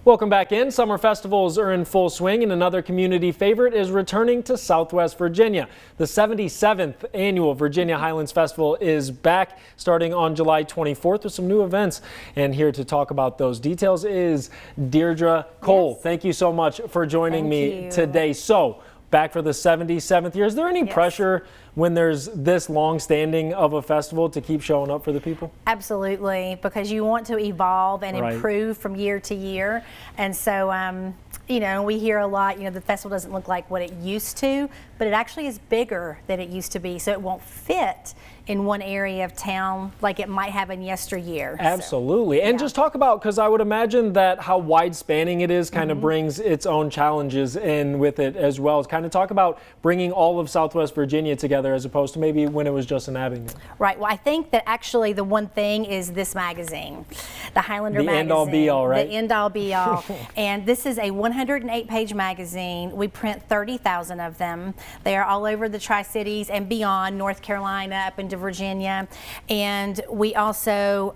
Welcome back in. Summer festivals are in full swing, and another community favorite is returning to Southwest Virginia. The 77th annual Virginia Highlands Festival is back starting on July 24th with some new events. And here to talk about those details is Deirdre Cole. Yes. Thank you so much for joining me today. So, back for the 77th year. Is there any pressure when there's this long standing of a festival to keep showing up for the people? Absolutely, because you want to evolve and improve from year to year. And so, you know, we hear a lot, you know, the festival doesn't look like what it used to, but it actually is bigger than it used to be. So it won't fit in one area of town like it might have in yesteryear. Absolutely. So, and just talk about, because I would imagine that how wide spanning it is kind of brings its own challenges in with it as well. Kind of talk about bringing all of Southwest Virginia together as opposed to maybe when it was just in Abingdon. Right. Well, I think that actually the one thing is this magazine, the Highlander magazine. The end all be all, right? The end all be all. And this is a 108-page magazine. We print 30,000 of them. They are all over the Tri-Cities and beyond, North Carolina up into Virginia. And we also,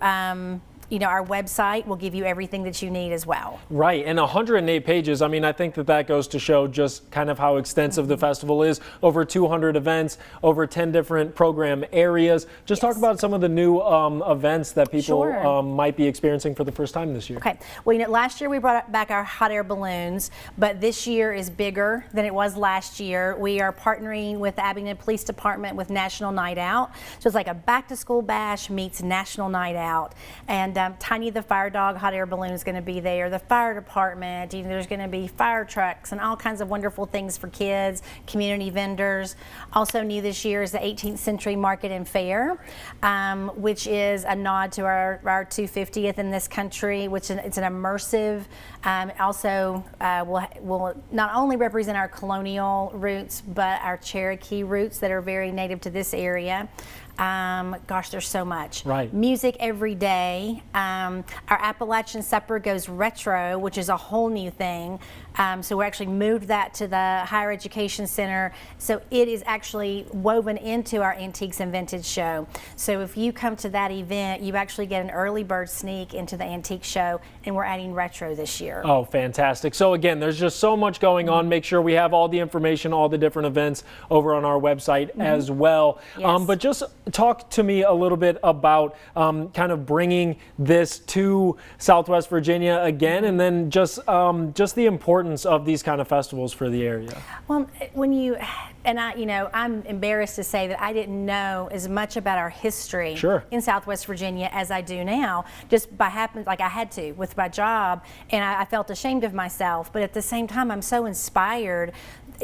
you know, our website will give you everything that you need as well. Right, and 108 pages. I mean, I think that goes to show just kind of how extensive the festival is. Over 200 events, over 10 different program areas. Just talk about some of the new events that people might be experiencing for the first time this year. Okay, well, you know, last year we brought back our hot air balloons, but this year is bigger than it was last year. We are partnering with the Abingdon Police Department with National Night Out. So it's like a back to school bash meets National Night Out. And Tiny the Fire Dog hot air balloon is going to be there. The fire department, you know, there's going to be fire trucks and all kinds of wonderful things for kids, community vendors. Also new this year is the 18th Century Market and Fair, which is a nod to our 250th in this country, which it's an immersive. Also will not only represent our colonial roots, but our Cherokee roots that are very native to this area. Gosh, there's so much. Right. Music every day. Our Appalachian Supper goes retro, which is a whole new thing. So we actually moved that to the Higher Education Center. So it is actually woven into our Antiques and Vintage show. So if you come to that event, you actually get an early bird sneak into the antique show, and we're adding retro this year. Oh, fantastic. So again, there's just so much going on. Make sure we have all the information, all the different events over on our website as well. Yes. But just talk to me a little bit about kind of bringing this to Southwest Virginia again, and then just the importance of these kind of festivals for the area. Well, when you, and I, you know, I'm embarrassed to say that I didn't know as much about our history in Southwest Virginia as I do now, just by happen, like I had to with my job, and I felt ashamed of myself, but at the same time I'm so inspired.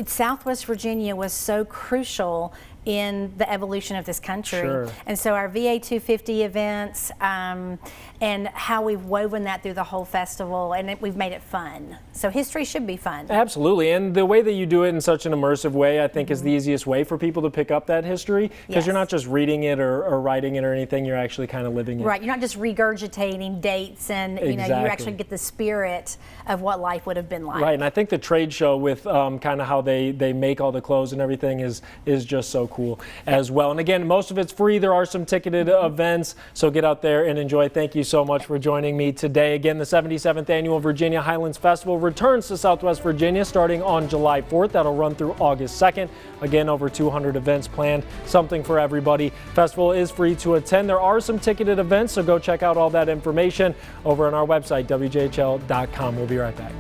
Southwest Virginia was so crucial in the evolution of this country. And so our VA 250 events and how we've woven that through the whole festival, and we've made it fun. So history should be fun. Absolutely, and the way that you do it in such an immersive way, I think is the easiest way for people to pick up that history, because you're not just reading it or writing it or anything, you're actually kind of living it. Right, you're not just regurgitating dates, and you know, you actually get the spirit of what life would have been like. Right, and I think the trade show with kind of how they make all the clothes and everything is just so cool as well. And again, most of it's free. There are some ticketed events, so get out there and enjoy. Thank you so much for joining me today. Again, the 77th annual Virginia Highlands Festival returns to Southwest Virginia starting on July 4th. That'll run through August 2nd. Again, over 200 events planned, something for everybody. Festival is free to attend. There are some ticketed events, so go check out all that information over on our website, WJHL.com. We'll be right back.